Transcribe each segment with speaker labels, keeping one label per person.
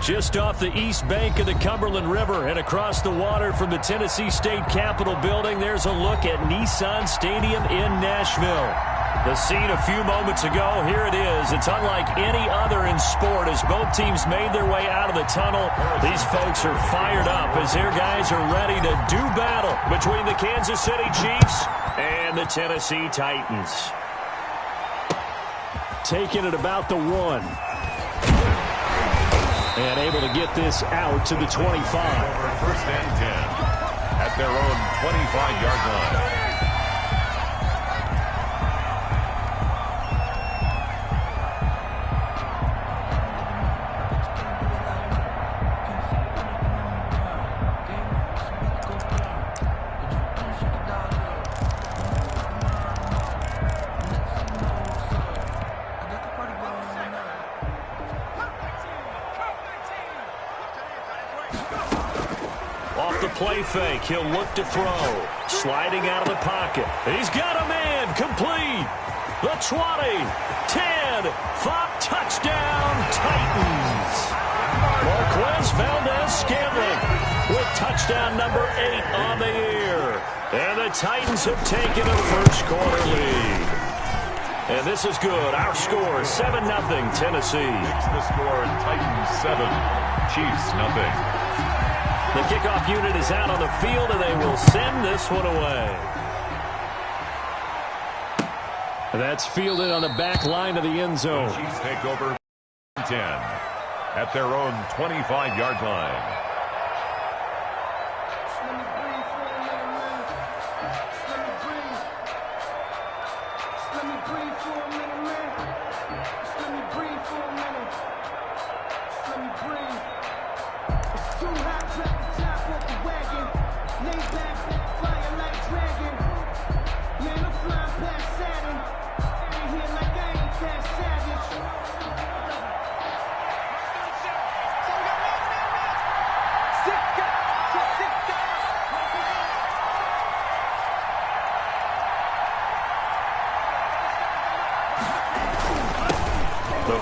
Speaker 1: Just off the east bank of the Cumberland River and across the water from the Tennessee State Capitol building, there's a look at Nissan Stadium in Nashville. The scene a few moments ago, here it is. It's unlike any other in sport as both teams made their way out of the tunnel. These folks are fired up as their guys are ready to do battle between the Kansas City Chiefs and the Tennessee Titans. Taking it about the 1. And able to get this out to the 25.
Speaker 2: First and 10 at their own 25-yard line.
Speaker 1: Play fake. He'll look to throw. Sliding out of the pocket. He's got a man. Complete. The 20. 10. 5. Touchdown, Titans. Marquez Valdez-Scantling with touchdown number 8 on the year. And the Titans have taken a first-quarter lead. And this is good. Our score, 7-0, Tennessee.
Speaker 2: The score, Titans 7, Chiefs 0.
Speaker 1: The kickoff unit is out on the field, and they will send this one away. That's fielded on the back line of the end zone.
Speaker 2: The Chiefs take over 10 at their own 25-yard line.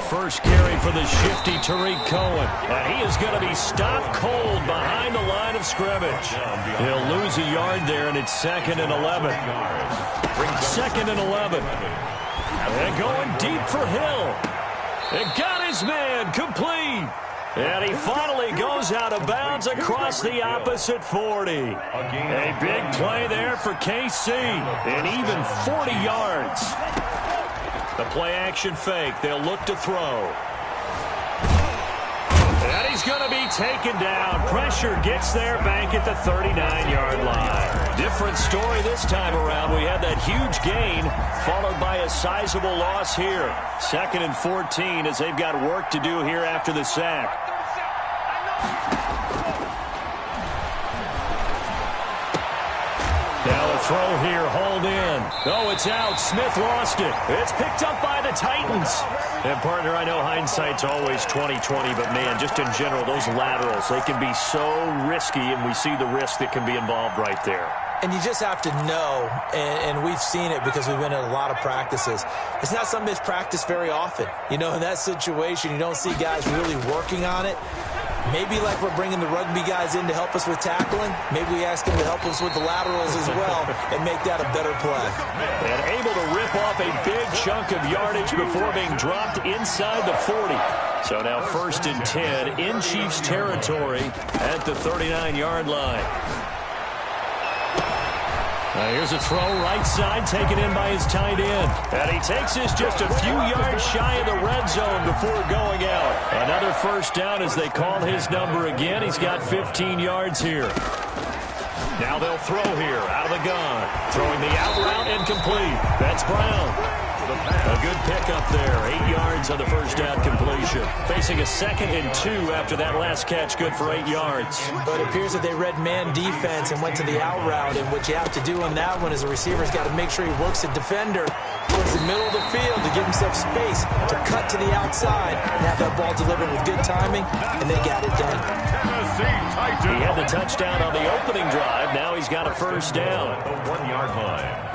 Speaker 1: First carry for the shifty Tariq Cohen. And he is going to be stopped cold behind the line of scrimmage. He'll lose a yard there, and it's 2nd and 11. 2nd and 11. And going deep for Hill. And got his man complete. And he finally goes out of bounds across the opposite 40. A big play there for KC. And even 40 yards. The play-action fake. They'll look to throw. And he's going to be taken down. Pressure gets there back at the 39-yard line. Different story this time around. We had that huge gain followed by a sizable loss here. 2nd and 14 as they've got work to do here after the sack. Now a throw here, hauled in. Oh, it's out. Smith lost it. It's picked up by the Titans. And, partner, I know hindsight's always 20/20, but, man, just in general, those laterals, they can be so risky, and we see the risk that can be involved right there.
Speaker 3: And you just have to know, and we've seen it because we've been in a lot of practices. It's not something that's practiced very often. You know, in that situation, you don't see guys really working on it. Maybe like we're bringing the rugby guys in to help us with tackling. Maybe we ask them to help us with the laterals as well and make that a better play.
Speaker 1: And able to rip off a big chunk of yardage before being dropped inside the 40. So now 1st and 10 in Chiefs territory at the 39-yard line. Now here's a throw right side taken in by his tight end. And he takes this just a few yards shy of the red zone before going out. Another first down as they call his number again. He's got 15 yards here. Now they'll throw here out of the gun. Throwing the out route incomplete. That's Brown. A good pickup there. 8 yards on the first down completion. Facing a 2nd and 2 after that last catch. Good for 8 yards.
Speaker 3: But it appears that they read man defense and went to the out route. And what you have to do on that one is the receiver's got to make sure he works the defender towards the middle of the field to give himself space to cut to the outside and have that ball delivered with good timing. And they got it done.
Speaker 1: He had the touchdown on the opening drive. Now he's got a first down.
Speaker 2: 1-yard line.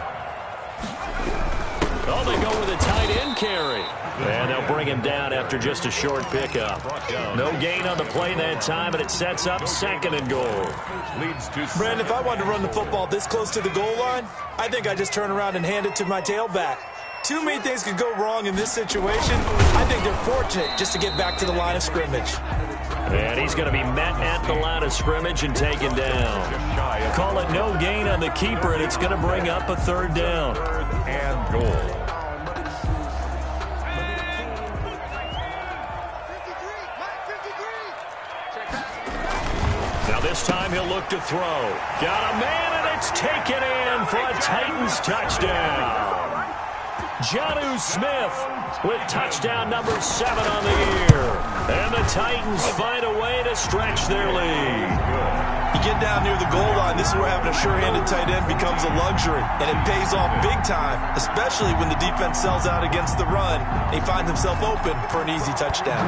Speaker 1: Oh, they go with a tight end carry. And they'll bring him down after just a short pickup. No gain on the play that time, and it sets up 2nd and goal.
Speaker 3: Brandon, if I wanted to run the football this close to the goal line, I think I just turn around and hand it to my tailback. Too many things could go wrong in this situation. I think they're fortunate just to get back to the line of scrimmage.
Speaker 1: And he's going to be met at the line of scrimmage and taken down. Call it no gain on the keeper, and it's going to bring up a 3rd down.
Speaker 2: 3rd and goal.
Speaker 1: Now this time he'll look to throw. Got a man, and it's taken in for a Titans touchdown. Jonnu Smith with touchdown number 7 on the year. And the Titans find a way to stretch their lead.
Speaker 3: You get down near the goal line, this is where having a sure-handed tight end becomes a luxury. And it pays off big time, especially when the defense sells out against the run. And he finds himself open for an easy touchdown.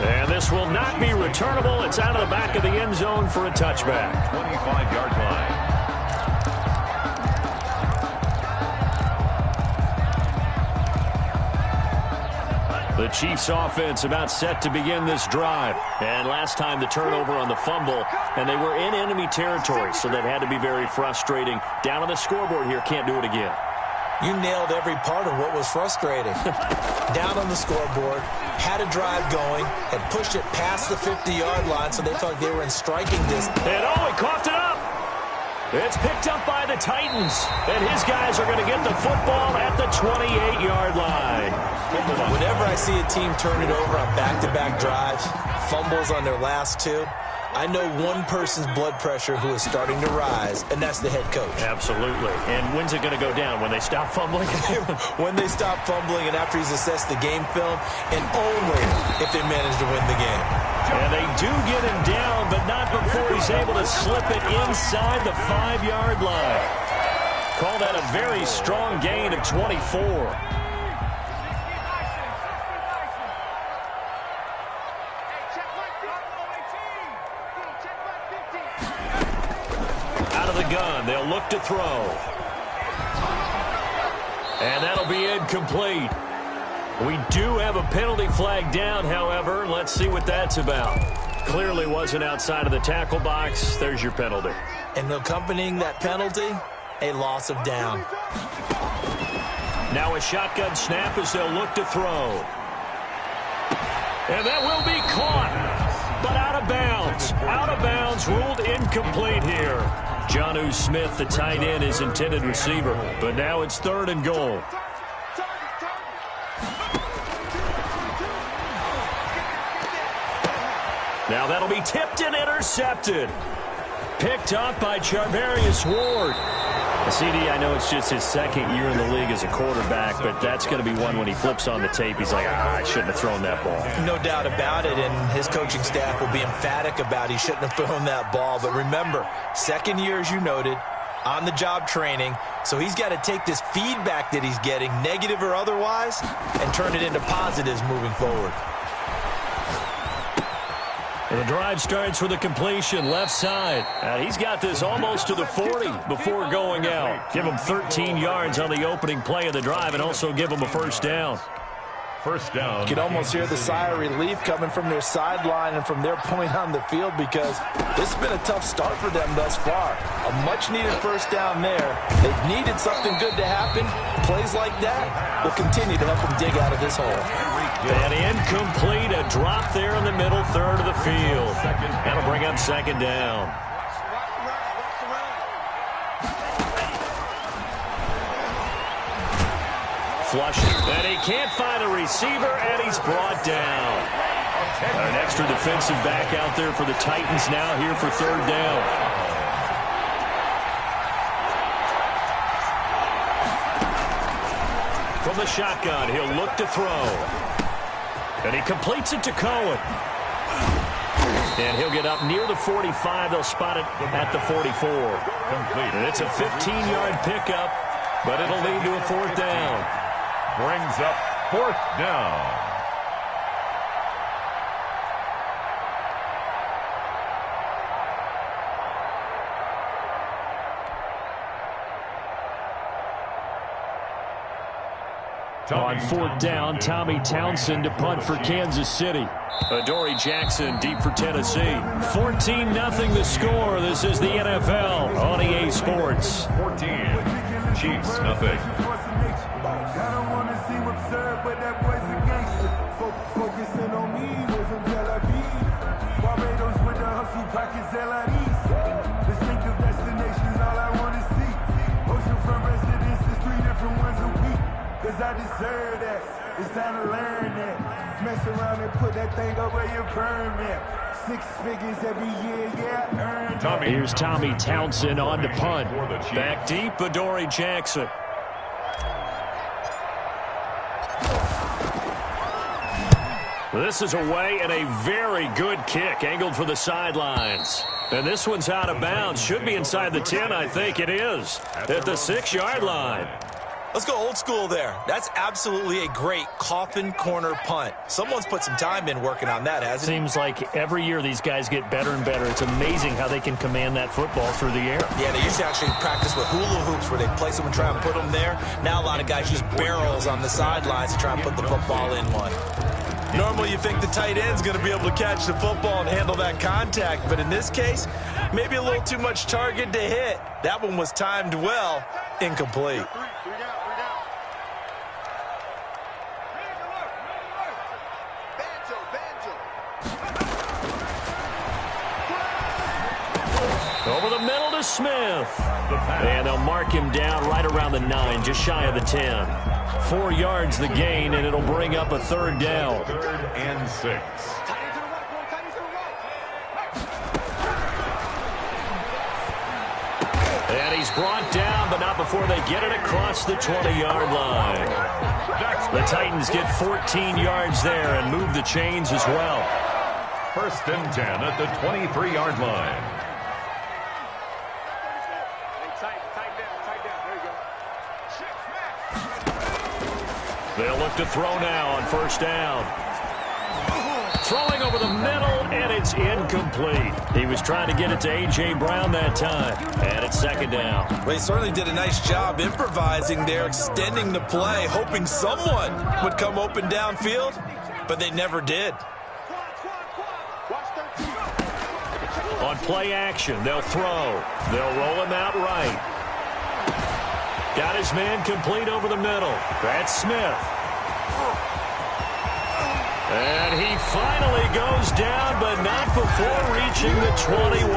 Speaker 1: And this will not be returnable. It's out of the back of the end zone for a touchback.
Speaker 2: 25-yard line.
Speaker 1: The Chiefs offense about set to begin this drive. And last time the turnover on the fumble, and they were in enemy territory, so that had to be very frustrating. Down on the scoreboard here, can't do it again.
Speaker 3: You nailed every part of what was frustrating. Down on the scoreboard, had a drive going, had pushed it past the 50-yard line, so they felt like they were in striking distance.
Speaker 1: And oh, he coughed it up. It's picked up by the Titans, and his guys are going to get the football at the 28-yard line.
Speaker 3: Whenever I see a team turn it over on back-to-back drives, fumbles on their last 2, I know one person's blood pressure who is starting to rise, and that's the head coach.
Speaker 1: Absolutely. And when's it going to go down? When they stop fumbling?
Speaker 3: When they stop fumbling and after he's assessed the game film, and only if they manage to win the game.
Speaker 1: And they do get him down, but not before he's able to slip it inside the 5-yard line. Call that a very strong gain of 24. Out of the gun, they'll look to throw. And that'll be incomplete. We do have a penalty flag down, however. Let's see what that's about. Clearly wasn't outside of the tackle box. There's your penalty.
Speaker 3: And accompanying that penalty, a loss of down.
Speaker 1: Now a shotgun snap as they'll look to throw. And that will be caught, but out of bounds. Out of bounds, ruled incomplete here. Jonnu Smith, the tight end, is intended receiver. But now it's 3rd and goal. Now that'll be tipped and intercepted. Picked up by Charvarius Ward. CD, I know it's just his 2nd year in the league as a quarterback, but that's going to be one when he flips on the tape. He's like, I shouldn't have thrown that ball.
Speaker 3: No doubt about it, and his coaching staff will be emphatic about he shouldn't have thrown that ball. But remember, 2nd year, as you noted, on-the-job training, so he's got to take this feedback that he's getting, negative or otherwise, and turn it into positives moving forward.
Speaker 1: And the drive starts with a completion left side. He's got this almost to the 40 before going out. Give him 13 yards on the opening play of the drive and also give him a 1st down.
Speaker 2: 1st down.
Speaker 3: You can almost hear the sigh of relief coming from their sideline and from their point on the field because this has been a tough start for them thus far. A much-needed 1st down there. They've needed something good to happen. Plays like that will continue to help them dig out of this hole.
Speaker 1: And incomplete, a drop there in the middle 3rd of the field. That'll bring up 2nd down. Flush, and he can't find a receiver, and he's brought down. An extra defensive back out there for the Titans now here for 3rd down. From the shotgun, he'll look to throw. And he completes it to Cohen. And he'll get up near the 45. They'll spot it at the 44.
Speaker 2: Complete.
Speaker 1: And it's a 15-yard pickup, but it'll lead to a 4th down.
Speaker 2: Brings up 4th down.
Speaker 1: On fourth down, Tommy Townsend to punt for Kansas City. Adoree Jackson deep for Tennessee. 14-0 the score. This is the NFL on EA Sports.
Speaker 2: 14. Chiefs, nothing.
Speaker 4: I deserve that. It's time to learn that. Mess around and put that thing over your permit. 6 figures every year, yeah, earn that.
Speaker 1: Here's Tommy Townsend on to punt. Back deep, Adoree Jackson. This is away and a very good kick, angled for the sidelines. And this one's out of bounds. Should be inside the 10, I think it is. At the 6-yard line.
Speaker 3: Let's go old school there. That's absolutely a great coffin corner punt. Someone's put some time in working on that, hasn't it?
Speaker 1: Seems like every year these guys get better and better. It's amazing how they can command that football through the air.
Speaker 3: Yeah, they used to actually practice with hula hoops where they place them and try and put them there. Now a lot of guys use barrels on the sidelines to try and put the football in one. Normally you think the tight end's going to be able to catch the football and handle that contact, but in this case, maybe a little too much target to hit. That one was timed well, incomplete.
Speaker 1: Over the middle to Smith. And they'll mark him down right around the 9, just shy of the 10. 4 yards the gain, and it'll bring up a third down.
Speaker 2: 3rd and 6.
Speaker 1: And he's brought down, but not before they get it across the 20-yard line. The Titans get 14 yards there and move the chains as well.
Speaker 2: 1st and 10 at the 23-yard line.
Speaker 1: They'll look to throw now on 1st down. Throwing over the middle, and it's incomplete. He was trying to get it to A.J. Brown that time, and it's 2nd down.
Speaker 3: Well, he certainly did a nice job improvising there, extending the play, hoping someone would come open downfield, but they never did.
Speaker 1: On play action, they'll throw. They'll roll him out right. Got his man complete over the middle. That's Smith. And he finally goes down, but not before reaching the 21.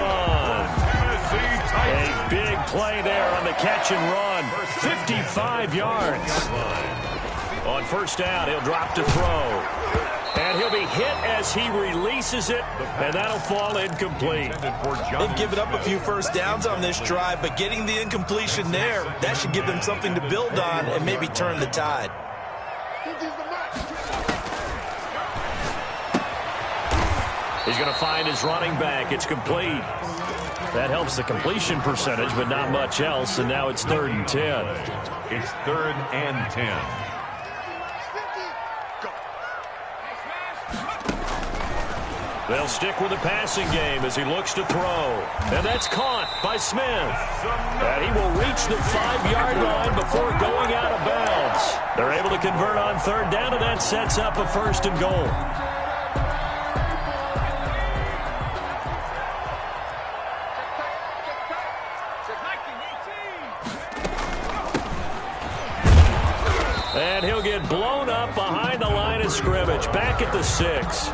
Speaker 1: A big play there on the catch and run. 55 yards. On 1st down, he'll drop to throw. And he'll be hit as he releases it, and that'll fall incomplete.
Speaker 3: They've given up a few 1st downs on this drive, but getting the incompletion there, that should give them something to build on and maybe turn the tide.
Speaker 1: He's going to find his running back. It's complete. That helps the completion percentage, but not much else, and now it's 3rd and 10.
Speaker 2: It's 3rd and 10.
Speaker 1: They'll stick with the passing game as he looks to throw. And that's caught by Smith. And he will reach the 5-yard line before going out of bounds. They're able to convert on 3rd down, and that sets up a 1st and goal. And he'll get blown up behind the line of scrimmage, back at the 6.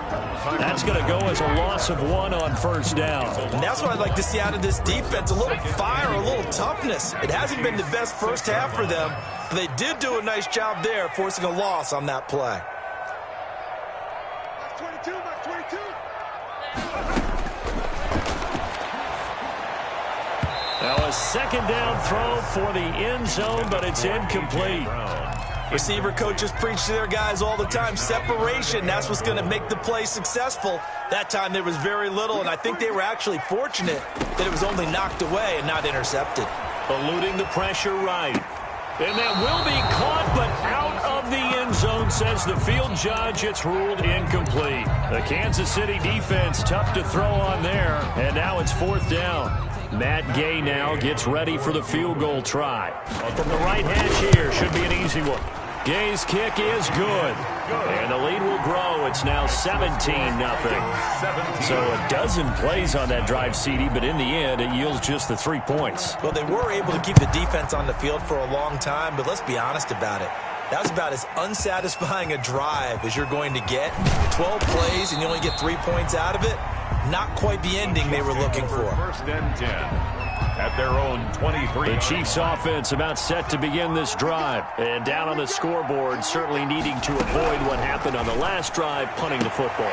Speaker 1: That's going to go as a loss of 1 on 1st down.
Speaker 3: And that's what I'd like to see out of this defense, a little fire, a little toughness. It hasn't been the best first half for them, but they did do a nice job there, forcing a loss on that play.
Speaker 1: Now a 2nd down throw for the end zone, but it's incomplete.
Speaker 3: Receiver coaches preach to their guys all the time. Separation, that's what's going to make the play successful. That time there was very little, and I think they were actually fortunate that it was only knocked away and not intercepted.
Speaker 1: Eluding the pressure right. And that will be caught, but out of the end zone, says the field judge. It's ruled incomplete. The Kansas City defense tough to throw on there, and now it's 4th down. Matt Gay now gets ready for the field goal try. From the right hash here, should be an easy one. Gay's kick is good. And the lead will grow. It's now 17-0. So a dozen plays on that drive, CD, but in the end, it yields just the 3 points.
Speaker 3: Well, they were able to keep the defense on the field for a long time, but let's be honest about it. That was about as unsatisfying a drive as you're going to get. 12 plays and you only get 3 points out of it. Not quite the ending they were looking for.
Speaker 2: First and 10 at their own 23.
Speaker 1: The Chiefs offense about set to begin this drive. And down on the scoreboard, certainly needing to avoid what happened on the last drive, punting the football.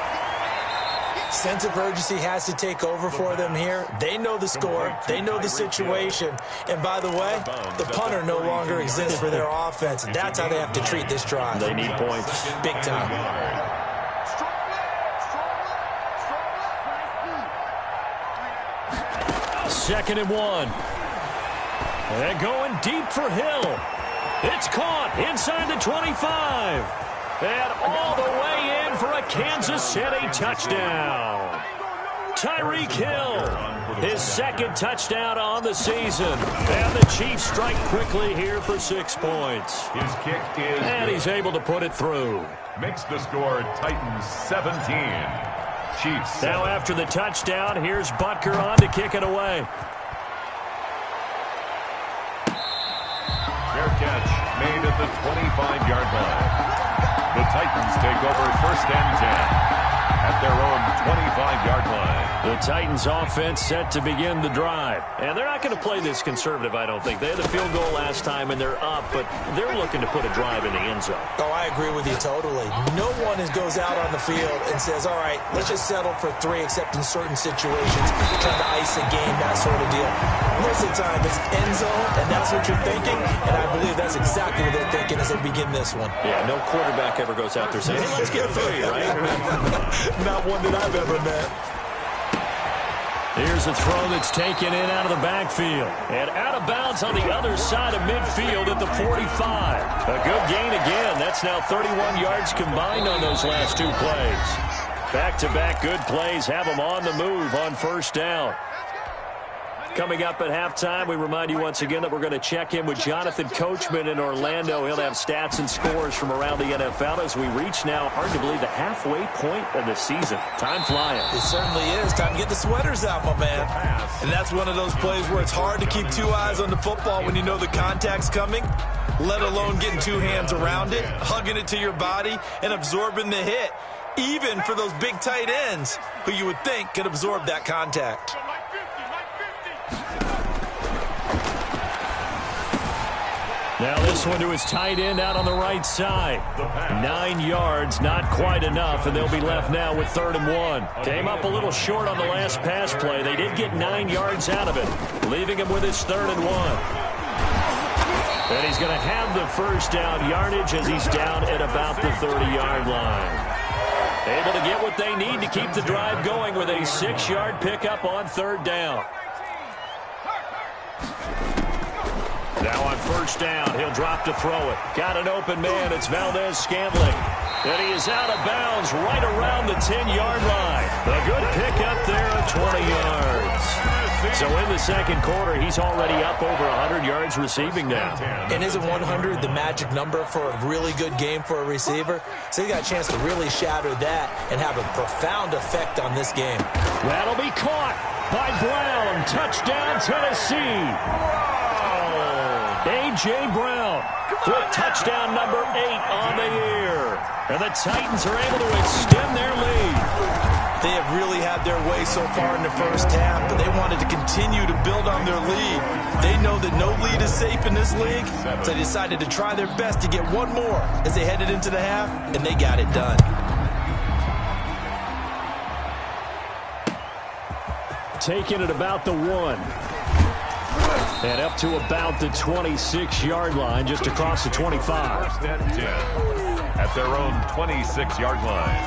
Speaker 3: Sense of urgency has to take over for them here. They know the score. They know the situation. And by the way, the punter no longer exists for their offense. That's how they have to treat this drive.
Speaker 1: They need points.
Speaker 3: Big time.
Speaker 1: Second and 1. And going deep for Hill. It's caught inside the 25. And all the way in for a Kansas City touchdown. Tyreek Hill, his second touchdown on the season. And the Chiefs strike quickly here for 6 points.
Speaker 2: His kick is
Speaker 1: and he's able to put it through.
Speaker 2: Makes the score Titans 17. Chiefs.
Speaker 1: Now after the touchdown, here's Butker on to kick it away.
Speaker 2: Fair catch made at the 25-yard line. The Titans take over first and 10 at their own 25-yard line.
Speaker 1: The Titans offense set to begin the drive. And they're not going to play this conservative, I don't think. They had the field goal last time, and they're up, but they're looking to put a drive in the end zone.
Speaker 3: Oh, I agree with you totally. No one goes out on the field and says, all right, let's just settle for 3, except in certain situations, trying to ice a game, that sort of deal. Most of the time, it's end zone, and that's what you're thinking, and I believe that's exactly what they're thinking as they begin this one.
Speaker 1: Yeah, no quarterback ever goes out there saying, hey, let's get 3, right?
Speaker 3: Not one that I've ever met.
Speaker 1: Here's a throw that's taken in out of the backfield. And out of bounds on the other side of midfield at the 45. A good gain again. That's now 31 yards combined on those last 2 plays. Back-to-back good plays have them on the move on first down. Coming up at halftime, we remind you once again that we're going to check in with Jonathan Coachman in Orlando. He'll have stats and scores from around the NFL as we reach now, hard to believe, the halfway point of the season. Time flying.
Speaker 3: It certainly is. Time to get the sweaters out, my man. And that's one of those plays where it's hard to keep 2 eyes on the football when you know the contact's coming, let alone getting 2 hands around it, hugging it to your body, and absorbing the hit, even for those big tight ends who you would think could absorb that contact.
Speaker 1: Now this one to his tight end out on the right side. 9 yards, not quite enough, and they'll be left now with 3rd and 1. Came up a little short on the last pass play. They did get 9 yards out of it, leaving him with his 3rd and 1. And he's going to have the first down yardage as he's down at about the 30-yard line. Able to get what they need to keep the drive going with a 6-yard pickup on 3rd down. Now on first down, he'll drop to throw it. Got an open man. It's Valdez-Scantling. And he is out of bounds right around the 10-yard line. A good pickup there of 20 yards. So in the second quarter, he's already up over 100 yards receiving now.
Speaker 3: And isn't 100 the magic number for a really good game for a receiver? So he got a chance to really shatter that and have a profound effect on this game.
Speaker 1: That'll be caught by Brown. Touchdown, Tennessee. A.J. Brown with touchdown number 8 on the year. And the Titans are able to extend their lead.
Speaker 3: They have really had their way so far in the first half, but they wanted to continue to build on their lead. They know that no lead is safe in this league, so they decided to try their best to get one more as they headed into the half, and they got it done.
Speaker 1: Taking it about the 1. And up to about the 26-yard line, just across the 25.
Speaker 2: First and 10 at their own 26-yard line.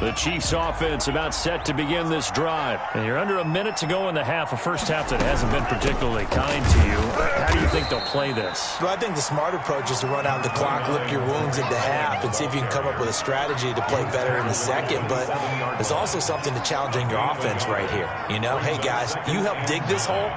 Speaker 1: The Chiefs offense about set to begin this drive. And you're under a minute to go in the half, a first half that hasn't been particularly kind to you. How do you think they'll play this?
Speaker 3: Well, I think the smart approach is to run out the clock, lick your wounds into half, and see if you can come up with a strategy to play better in the second. But there's also something to challenging your offense right here. You know, hey, guys, you help dig this hole.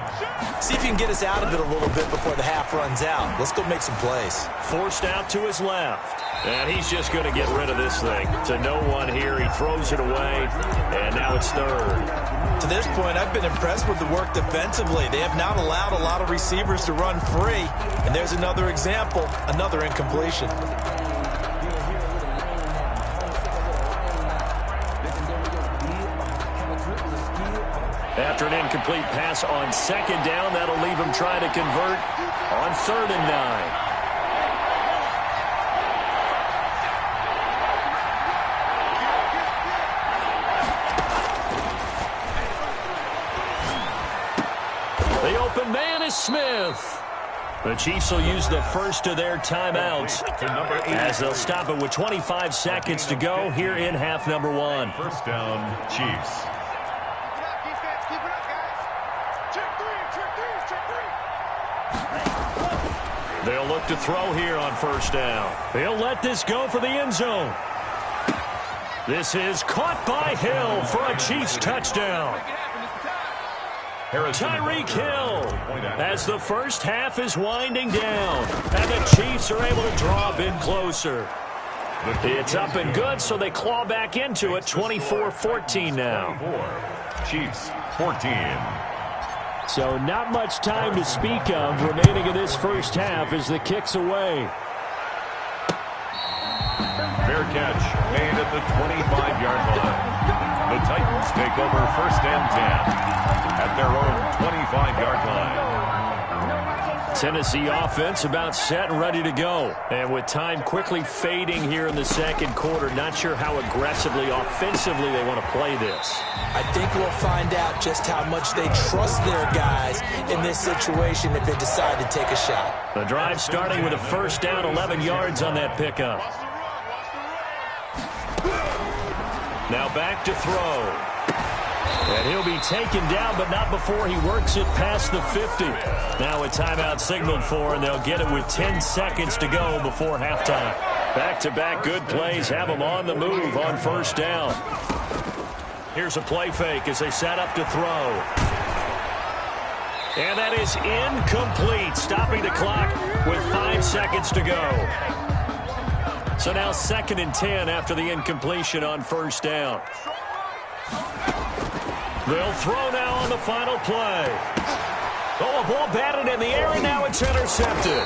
Speaker 3: See if you can get us out of it a little bit before the half runs out. Let's go make some plays.
Speaker 1: Forced out to his left. And he's just going to get rid of this thing. To no one here. He throws it away. And now it's third.
Speaker 3: To this point, I've been impressed with the work defensively. They have not allowed a lot of receivers to run free. And there's another example, another incompletion.
Speaker 1: After an incomplete pass on second down, that'll leave him trying to convert on 3rd and 9. The open man is Smith. The Chiefs will use the first of their timeouts as they'll stop it with 25 seconds to go here in half number 1.
Speaker 2: First down, Chiefs.
Speaker 1: They'll look to throw here on first down. They'll let this go for the end zone. This is caught by Hill for a Chiefs touchdown. Tyreek Hill as the first half is winding down. And the Chiefs are able to draw a bit closer. It's up and good, so they claw back into it. 24-14 now.
Speaker 2: Chiefs 14.
Speaker 1: So not much time to speak of remaining in this first half as the kick's away.
Speaker 2: Fair catch made at the 25-yard line. The Titans take over 1st and 10 at their own 25-yard line.
Speaker 1: Tennessee offense about set and ready to go. And with time quickly fading here in the second quarter, not sure how aggressively, offensively they want to play this.
Speaker 3: I think we'll find out just how much they trust their guys in this situation if they decide to take a shot.
Speaker 1: The drive starting with a first down, 11 yards on that pickup. Now back to throw. And he'll be taken down, but not before he works it past the 50. Now a timeout signaled for, and they'll get it with 10 seconds to go before halftime. Back-to-back good plays have them on the move on first down. Here's a play fake as they set up to throw. And that is incomplete, stopping the clock with 5 seconds to go. So now 2nd and 10 after the incompletion on first down. They'll throw now on the final play. Oh, a ball batted in the air, and now it's intercepted.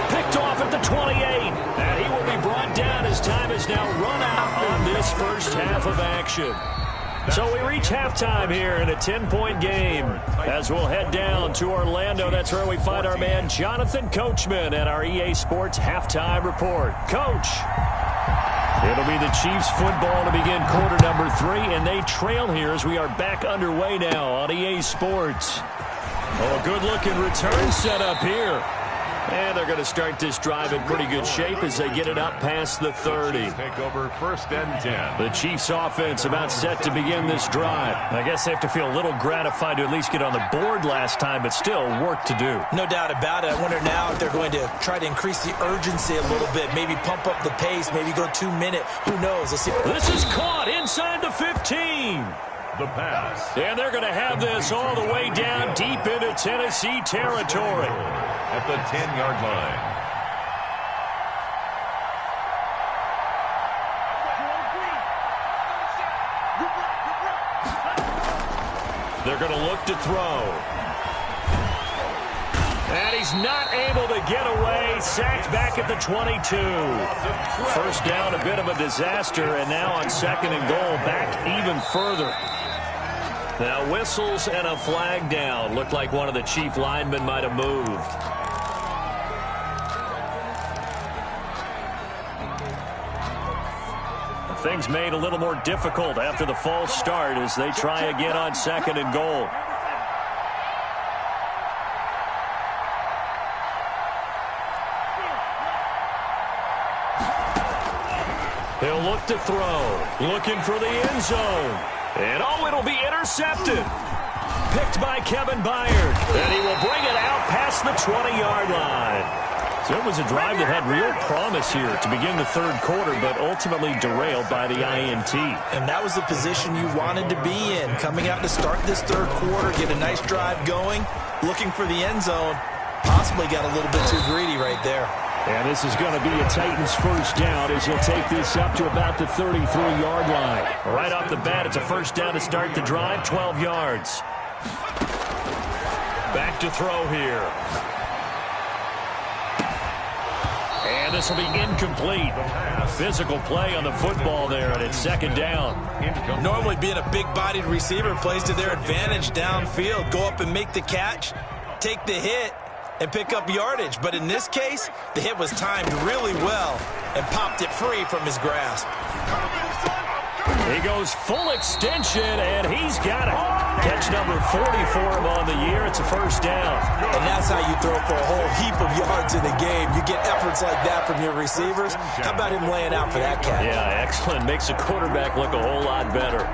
Speaker 1: Picked off at the 28. And he will be brought down as time is now run out on this first half of action. So we reach halftime here in a 10-point game. As we'll head down to Orlando, that's where we find our man Jonathan Coachman at our EA Sports Halftime Report. Coach. It'll be the Chiefs football to begin quarter number 3, and they trail here as we are back underway now on EA Sports. Oh, a good-looking return set up here. And they're going to start this drive in pretty good shape as they get it up past the 30.
Speaker 2: Take over 1st and 10.
Speaker 1: The Chiefs offense about set to begin this drive. I guess they have to feel a little gratified to at least get on the board last time, but still work to do.
Speaker 3: No doubt about it. I wonder now if they're going to try to increase the urgency a little bit, maybe pump up the pace, maybe go 2 minute. Who knows? Let's see.
Speaker 1: This is caught inside the 15.
Speaker 2: The pass.
Speaker 1: And they're going to have this all the way down deep into Tennessee territory.
Speaker 2: At the 10-yard line.
Speaker 1: They're going to look to throw. And he's not able to get away. Sacked back at the 22. First down, a bit of a disaster, and now on 2nd and goal, back even further. Now whistles and a flag down. Looked like one of the Chief linemen might have moved. Things made a little more difficult after the false start as they try again on 2nd and goal. He'll look to throw. Looking for the end zone. And oh, it'll be intercepted. Picked by Kevin Byard. And he will bring it out past the 20-yard line. So it was a drive that had real promise here to begin the third quarter, but ultimately derailed by the INT.
Speaker 3: And that was the position you wanted to be in. Coming out to start this third quarter, get a nice drive going, looking for the end zone. Possibly got a little bit too greedy right there.
Speaker 1: And this is going to be a Titans first down as he'll take this up to about the 33-yard line. Right off the bat, it's a first down to start the drive, 12 yards. Back to throw here. And this will be incomplete. Physical play on the football there, and it's second down.
Speaker 3: Normally being a big-bodied receiver plays to their advantage downfield. Go up and make the catch, take the hit, and pick up yardage. But in this case, the hit was timed really well and popped it free from his grasp.
Speaker 1: He goes full extension, and he's got it. Catch number 40 for him on the year. It's a first down.
Speaker 3: And that's how you throw for a whole heap of yards in the game. You get efforts like that from your receivers. How about him laying out for that catch?
Speaker 1: Yeah, excellent. Makes the quarterback look a whole lot better.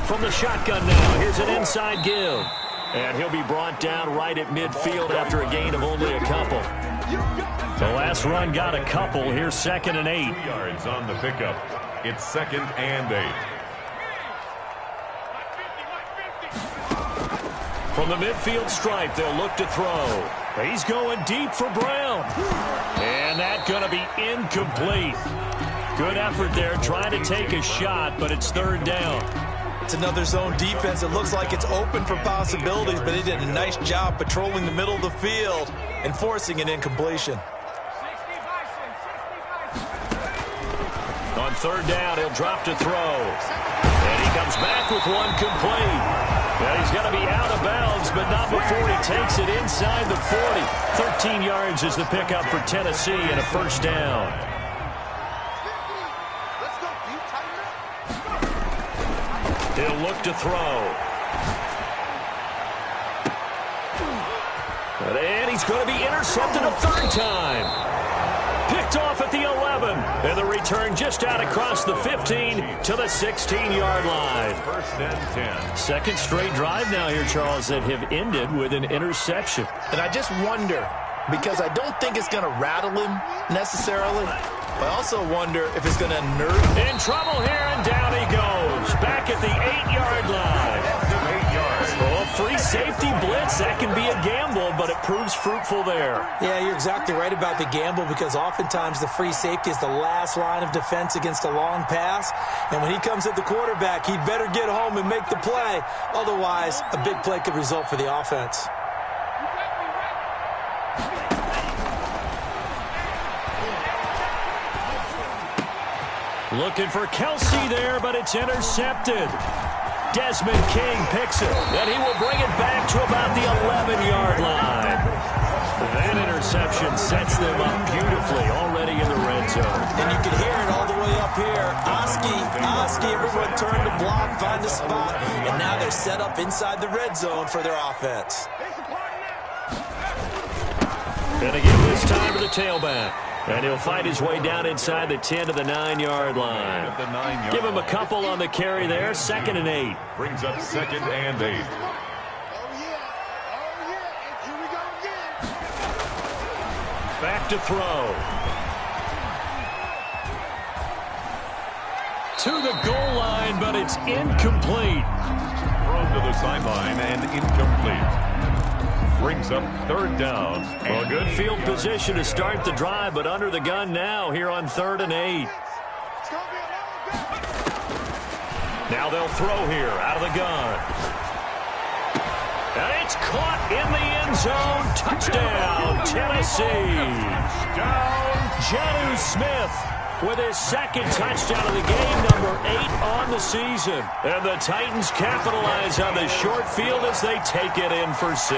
Speaker 1: From the shotgun now, here's an inside give. And he'll be brought down right at midfield after a gain of only a couple. The last run got a couple. Here's 2nd and 8.
Speaker 2: 2 yards on the pickup. It's 2nd and 8.
Speaker 1: From the midfield stripe, they'll look to throw. He's going deep for Brown. And that's going to be incomplete. Good effort there, trying to take a shot, but it's third down.
Speaker 3: It's another zone defense. It looks like it's open for possibilities, but he did a nice job patrolling the middle of the field and forcing an incompletion.
Speaker 1: On third down, he'll drop to throw. And he comes back with one complete. Well, he's going to be out of bounds, but not before he takes it inside the 40. 13 yards is the pickup for Tennessee and a first down. He'll look to throw. And he's going to be intercepted a third time. Picked off at the 11. And the return just out across the 15 to the 16-yard line.
Speaker 2: First and 10.
Speaker 1: Second straight drive now here, Charles, that have ended with an interception.
Speaker 3: And I just wonder, because I don't think it's going to rattle him necessarily, but I also wonder if it's going to nerve him.
Speaker 1: In trouble here, and down he goes. Back at the 8-yard line.
Speaker 2: 8 yards.
Speaker 1: Oh, free safety blitz. That can be a gamble, but it proves fruitful there.
Speaker 3: Yeah, you're exactly right about the gamble, because oftentimes the free safety is the last line of defense against a long pass. And when he comes at the quarterback, he'd better get home and make the play. Otherwise, a big play could result for the offense.
Speaker 1: Looking for Kelsey there, but it's intercepted. Desmond King picks it, and he will bring it back to about the 11-yard line. That interception sets them up beautifully already in the red zone.
Speaker 3: And you can hear it all the way up here. Oski, everyone turned to block, find a spot, and now they're set up inside the red zone for their offense.
Speaker 1: And again this time to the tailback. And he'll fight his way down inside the 10 to the 9-yard line. Give him a couple on the carry there. 2nd and 8.
Speaker 2: Brings up 2nd and 8.
Speaker 1: Back to throw. To the goal line, but it's incomplete.
Speaker 2: Thrown to the sideline and incomplete. Brings up third down.
Speaker 1: Well, good field position to start the drive, but under the gun now here on 3rd and 8. Now they'll throw here out of the gun. And it's caught in the end zone. Touchdown, Tennessee. Jonnu Smith with his second touchdown of the game, number 8 on the season. And the Titans capitalize on the short field as they take it in for 6.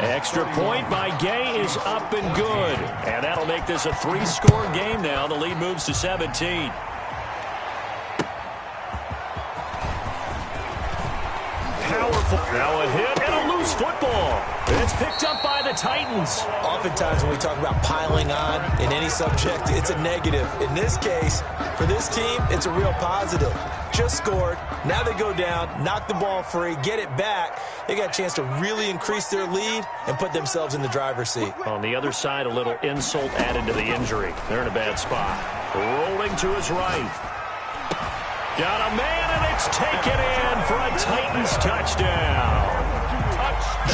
Speaker 1: Extra point by Gay is up and good. And that'll make this a 3-score game now. The lead moves to 17. Power Now a hit and a loose football. It's picked up by the Titans.
Speaker 3: Oftentimes when we talk about piling on in any subject, it's a negative. In this case, for this team, it's a real positive. Just scored. Now they go down, knock the ball free, get it back. They got a chance to really increase their lead and put themselves in the driver's seat.
Speaker 1: On the other side, a little insult added to the injury. They're in a bad spot. Rolling to his right. Got a man, and it's taken in for a Titans touchdown.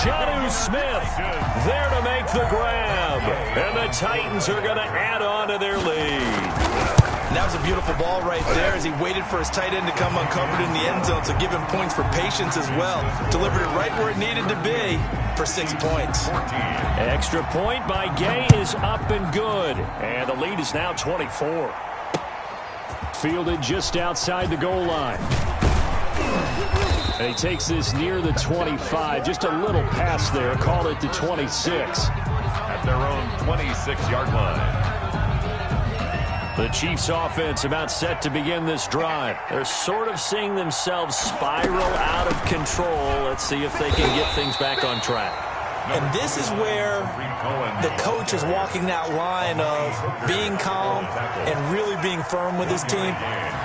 Speaker 1: Jonnu Smith there to make the grab. And the Titans are going to add on to their lead.
Speaker 3: And that was a beautiful ball right there as he waited for his tight end to come uncovered in the end zone, so give him points for patience as well. Delivered it right where it needed to be for 6 points.
Speaker 1: Extra point by Gay is up and good. And the lead is now 24. Fielded just outside the goal line. And he takes this near the 25. Just a little pass there. Call it the 26.
Speaker 2: At their own 26-yard line.
Speaker 1: The Chiefs offense about set to begin this drive. They're sort of seeing themselves spiral out of control. Let's see if they can get things back on track.
Speaker 3: And this is where the coach is walking that line of being calm and really being firm with his team.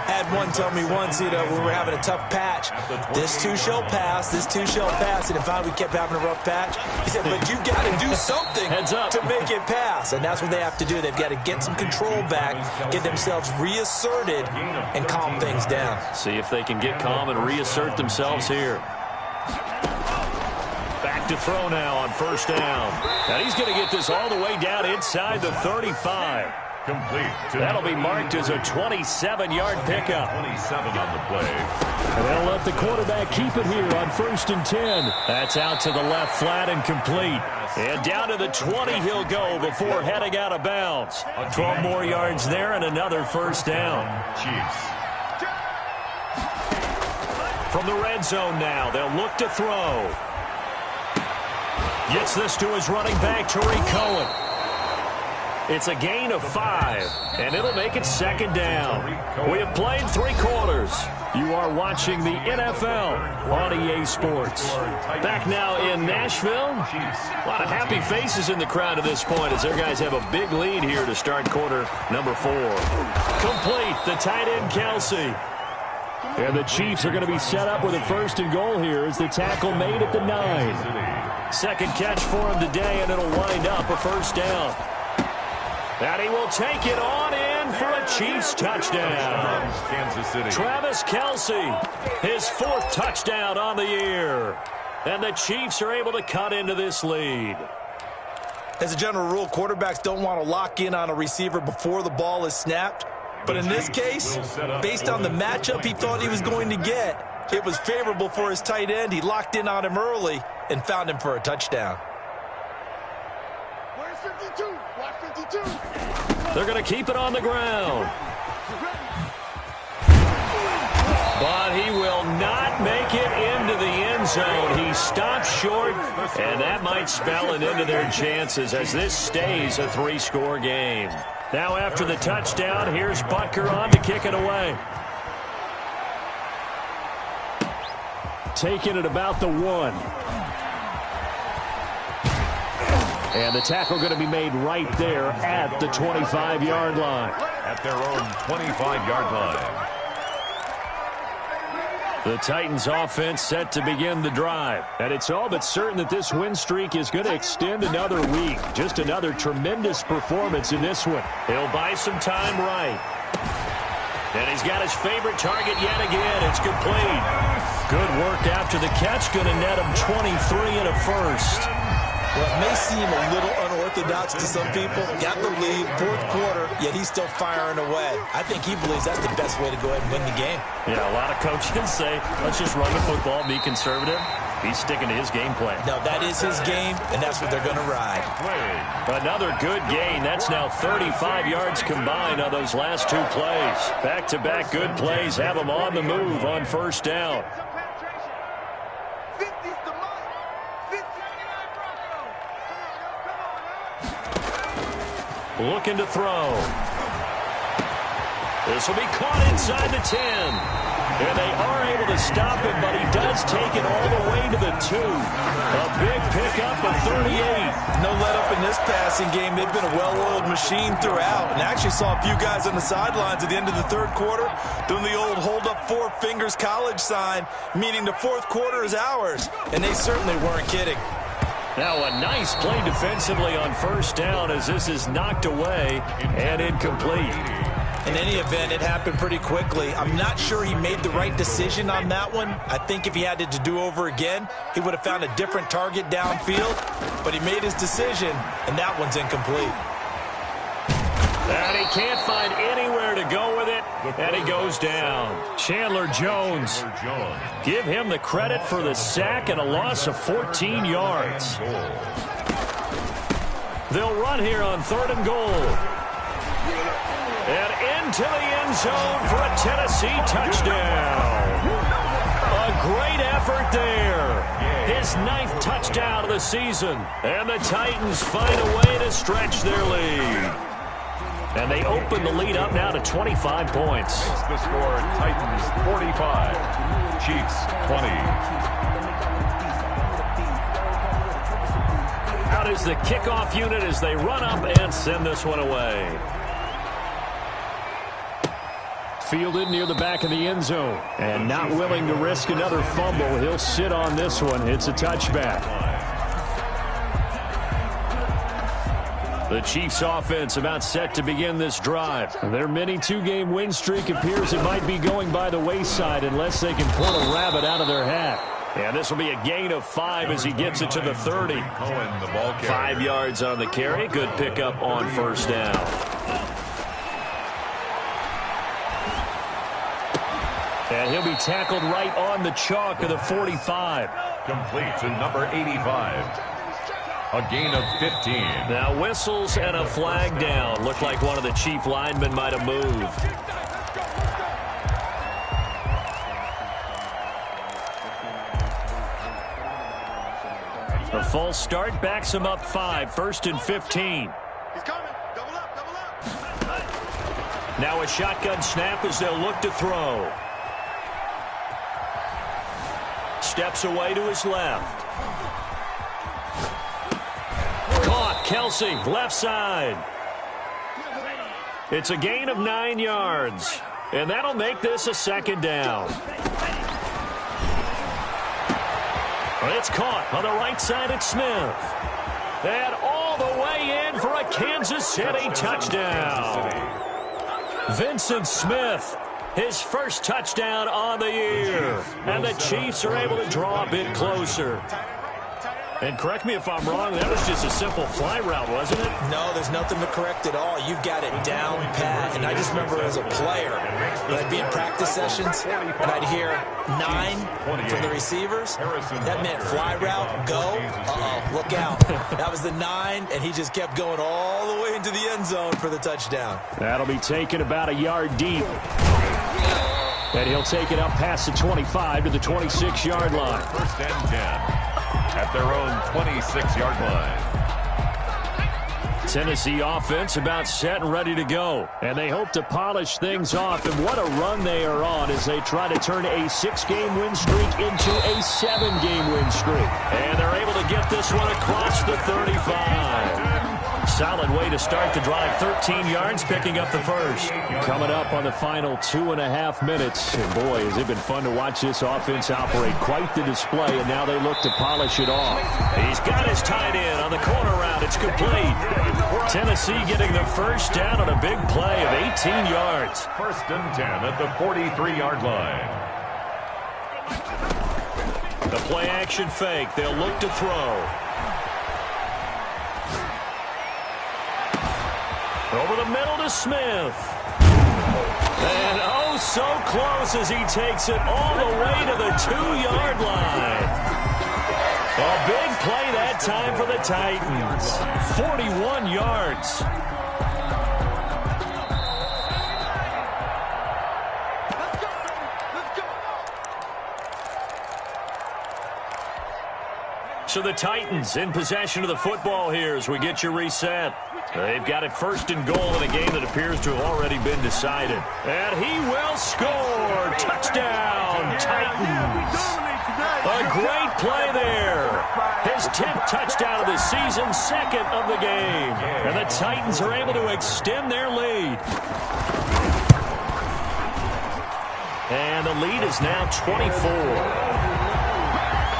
Speaker 3: Had one tell me once, when we were having a tough patch, this too shall pass, this too shall pass. And if we kept having a rough patch, he said, but you got to do something to make it pass. And that's what they have to do. They've got to get some control back, get themselves reasserted, and calm things down.
Speaker 1: See if they can get calm and reassert themselves here. Back to throw now on first down. And he's going to get this all the way down inside the 35.
Speaker 2: Complete.
Speaker 1: That'll be marked as a 27-yard pickup.
Speaker 2: 27 on the play.
Speaker 1: And they'll let the quarterback keep it here on first and 10. That's out to the left flat and complete. And down to the 20 he'll go before heading out of bounds. 12 more yards there and another first down.
Speaker 2: Chiefs.
Speaker 1: From the red zone now, they'll look to throw. Gets this to his running back, Tariq Cohen. It's a gain of 5, and it'll make it second down. We have played 3 quarters. You are watching the NFL on EA Sports. Back now in Nashville. A lot of happy faces in the crowd at this point as their guys have a big lead here to start quarter number 4. Complete, the tight end Kelsey. And the Chiefs are going to be set up with a first and goal here as the tackle made at the 9. Second catch for him today, and it'll wind up a first down. And he will take it on in for a Chiefs touchdown.
Speaker 2: Kansas City.
Speaker 1: Travis Kelce, his 4th touchdown on the year. And the Chiefs are able to cut into this lead.
Speaker 3: As a general rule, quarterbacks don't want to lock in on a receiver before the ball is snapped. But in this case, based on the matchup he thought he was going to get, it was favorable for his tight end. He locked in on him early and found him for a touchdown.
Speaker 1: They're going to keep it on the ground. But he will not make it into the end zone. He stopped short, and that might spell an end to their chances as this stays a 3-score game. Now after the touchdown, here's Butker on to kick it away. Taking it about the 1. And the tackle going to be made right there at the 25-yard line.
Speaker 2: At their own 25-yard line.
Speaker 1: The Titans offense set to begin the drive. And it's all but certain that this win streak is going to extend another week. Just another tremendous performance in this one. He'll buy some time right. And he's got his favorite target yet again. It's complete. Good work after the catch. Going to net him 23 and a first.
Speaker 3: Well, it may seem a little unorthodox to some people. Got the lead, 4th quarter, yet he's still firing away. I think he believes that's the best way to go ahead and win the game.
Speaker 1: Yeah, a lot of coaches say, let's just run the football, be conservative. He's sticking to his game plan.
Speaker 3: No, that is his game, and that's what they're going to ride.
Speaker 1: Another good gain. That's now 35 yards combined on those last 2 plays. Back-to-back good plays have them on the move on first down. Looking to throw. This will be caught inside the 10. And they are able to stop him, but he does take it all the way to the 2. A big pickup of 38.
Speaker 3: No let-up in this passing game. They've been a well-oiled machine throughout. And I actually saw a few guys on the sidelines at the end of the third quarter doing the old hold-up 4 fingers college sign, meaning the fourth quarter is ours. And they certainly weren't kidding.
Speaker 1: Now a nice play defensively on first down as this is knocked away and incomplete.
Speaker 3: In any event, it happened pretty quickly. I'm not sure he made the right decision on that one. I think if he had it to do over again, he would have found a different target downfield. But he made his decision, and that one's incomplete.
Speaker 1: And he can't find anywhere to go with it, and he goes down. Chandler Jones. Give him the credit for the sack and a loss of 14 yards. They'll run here on 3rd and goal. And into the end zone for a Tennessee touchdown. A great effort there. His 9th touchdown of the season. And the Titans find a way to stretch their lead. And they open the lead up now to 25 points.
Speaker 2: The score, Titans 45, Chiefs 20.
Speaker 1: Out is the kickoff unit as they run up and send this one away. Fielded near the back of the end zone. And not willing to risk another fumble. He'll sit on this one. It's a touchback. The Chiefs offense about set to begin this drive. Their mini 2-game win streak appears it might be going by the wayside unless they can pull a rabbit out of their hat. And this will be a gain of 5 as he gets it to the 30. 5 yards on the carry. Good pickup on first down. And he'll be tackled right on the chalk of the 45.
Speaker 2: Complete to number 85. A gain of 15.
Speaker 1: Now whistles and a flag down. Looked like one of the Chief linemen might have moved. A false start backs him up 5. 1st and 15.
Speaker 5: He's coming. Double up, double up.
Speaker 1: Now a shotgun snap as they'll look to throw. Steps away to his left. Caught. Kelsey, left side. It's a gain of 9 yards. And that'll make this a 2nd down. It's caught on the right side at Smith. And all the way in for a Kansas City touchdown. Vincent Smith, his first touchdown on the year. And the Chiefs are able to draw a bit closer. And correct me if I'm wrong, that was just a simple fly route, wasn't it?
Speaker 3: No, there's nothing to correct at all. You've got it down pat. And I just remember as a player, when I'd be in practice sessions, and I'd hear 9 from the receivers. That meant fly route, go, look out. That was the 9, and he just kept going all the way into the end zone for the touchdown.
Speaker 1: That'll be taken about a yard deep. And he'll take it up past the 25 to the 26-yard line.
Speaker 2: 1st and 10. At their own 26-yard line.
Speaker 1: Tennessee offense about set and ready to go. And they hope to polish things off. And what a run they are on as they try to turn a 6-game win streak into a 7-game win streak. And they're able to get this one across the 35. Solid way to start the drive. 13 yards, picking up the first. Coming up on the final 2.5 minutes. And boy, has it been fun to watch this offense operate. Quite the display, and now they look to polish it off. He's got his tight end on the corner route. It's complete. Tennessee getting the first down on a big play of 18 yards.
Speaker 2: 1st and 10 at the 43-yard line.
Speaker 1: The play action fake. They'll look to throw. Over the middle to Smith. And oh, so close as he takes it all the way to the 2-yard line. A big play that time for the Titans. 41 yards. So the Titans in possession of the football here as we get you reset. They've got it 1st and goal in a game that appears to have already been decided. And he will score. Touchdown, Titans. A great play there. His 10th touchdown of the season, second of the game. And the Titans are able to extend their lead. And the lead is now 24.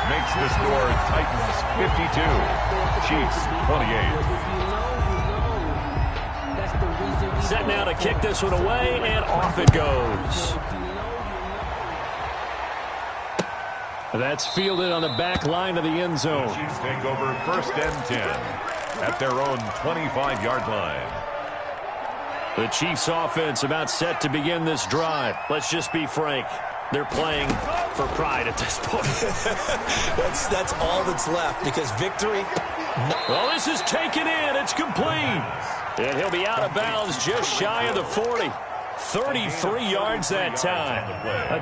Speaker 2: Makes the score Titans 52, Chiefs 28.
Speaker 1: Set now to kick this one away, and off it goes. That's fielded on the back line of the end zone.
Speaker 2: The Chiefs take over first and 10 at their own 25-yard line.
Speaker 1: The Chiefs offense about set to begin this drive. Let's just be frank. They're playing for pride at this point.
Speaker 3: That's all that's left, because victory...
Speaker 1: Well, this is taken in. It's complete. And he'll be out of bounds just shy of the 40. 33 yards that time.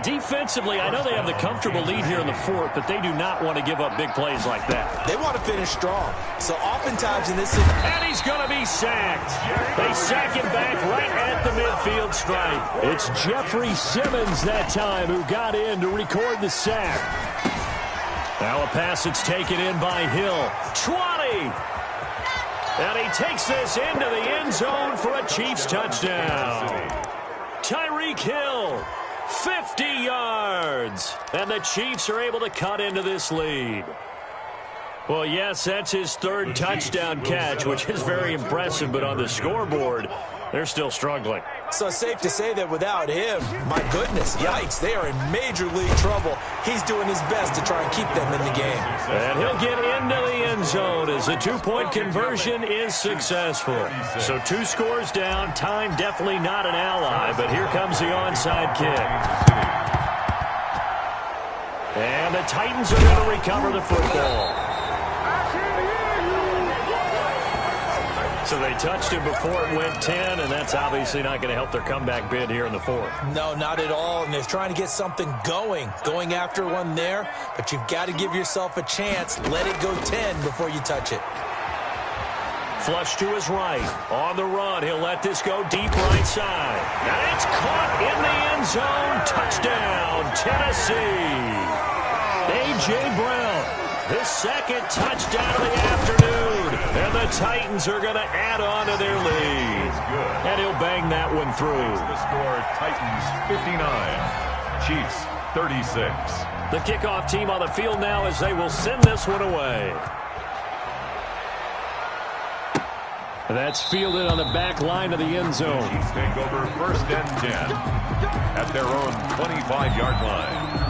Speaker 1: Defensively, I know they have the comfortable lead here in the fourth, but they do not want to give up big plays like that.
Speaker 3: They want to finish strong. So oftentimes in this...
Speaker 1: And he's going to be sacked. They sack him back right at the midfield stripe. It's Jeffrey Simmons that time who got in to record the sack. Now a pass that's taken in by Hill. 20! And he takes this into the end zone for a Chiefs touchdown. Tyreek Hill, 50 yards. And the Chiefs are able to cut into this lead. Well, yes, that's his third touchdown catch, which is very impressive, but on the scoreboard, they're still struggling.
Speaker 3: So safe to say that without him, my goodness, yikes, they are in major league trouble. He's doing his best to try and keep them in the game.
Speaker 1: And he'll get into the end zone as the two-point conversion is successful. So 2 scores down, time definitely not an ally, but here comes the onside kick. And the Titans are going to recover the football. So they touched him before it went 10, and that's obviously not going to help their comeback bid here in the fourth.
Speaker 3: No, not at all, and they're trying to get something going after one there, but you've got to give yourself a chance. Let it go 10 before you touch it.
Speaker 1: Flush to his right. On the run, he'll let this go deep right side. And it's caught in the end zone. Touchdown, Tennessee. A.J. Brown, his second touchdown of the afternoon. And the Titans are going to add on to their lead. And he'll bang that one through.
Speaker 2: The score, Titans 59, Chiefs 36.
Speaker 1: The kickoff team on the field now as they will send this one away. That's fielded on the back line of the end zone.
Speaker 2: The Chiefs take over first and 10 at their own 25-yard line.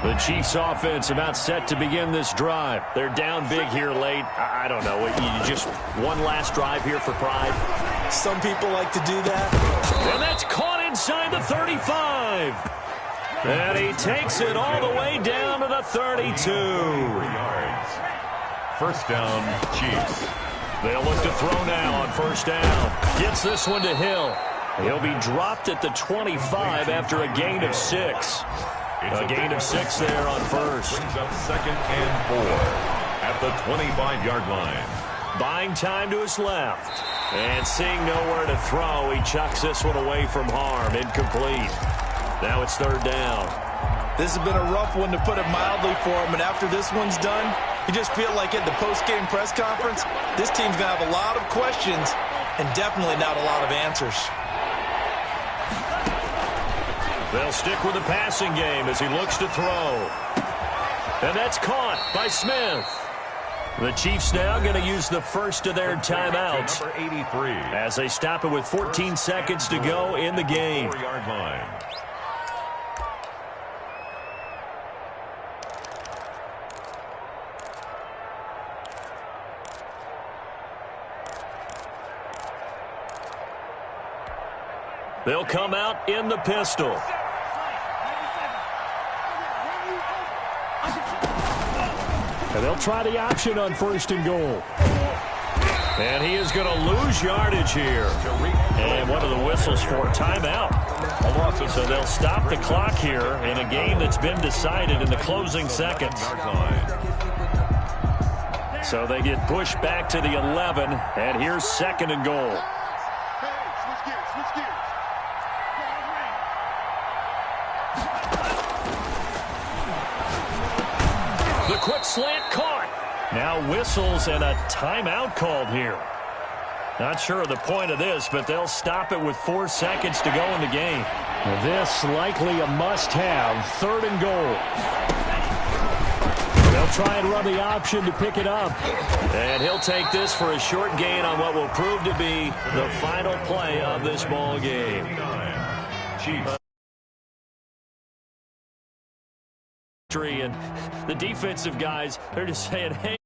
Speaker 1: The Chiefs offense about set to begin this drive. They're down big here late. I don't know. You just one last drive here for pride.
Speaker 3: Some people like to do that.
Speaker 1: And that's caught inside the 35. And he takes it all the way down to the 32.
Speaker 2: 3 yards. First down, Chiefs.
Speaker 1: They'll look to throw now on first down. Gets this one to Hill. He'll be dropped at the 25 after a gain of 6. A gain of 6 there on first.
Speaker 2: Brings up second and 4 at the 25-yard line.
Speaker 1: Buying time to his left. And seeing nowhere to throw, he chucks this one away from harm. Incomplete. Now it's third down.
Speaker 3: This has been a rough one, to put it mildly, for him. And after this one's done, you just feel like at the post-game press conference, this team's going to have a lot of questions and definitely not a lot of answers.
Speaker 1: They'll stick with the passing game as he looks to throw. And that's caught by Smith. The Chiefs now going to use the first of their timeouts
Speaker 2: Number 83.
Speaker 1: as they stop it with 14 seconds to go in the game.
Speaker 2: 4-yard line.
Speaker 1: They'll come out in the pistol. And they'll try the option on first and goal. And he is going to lose yardage here. And what are the whistles for? Timeout. So they'll stop the clock here in a game that's been decided in the closing seconds. So they get pushed back to the 11. And here's second and goal. The quick slant caught. Now whistles and a timeout called here. Not sure of the point of this, but they'll stop it with 4 seconds to go in the game.
Speaker 6: This likely a must-have. 3rd and goal. They'll try and run the option to pick it up.
Speaker 1: And he'll take this for a short gain on what will prove to be the final play of this ball game.
Speaker 2: Chiefs.
Speaker 1: And the defensive guys, they're just saying, hey.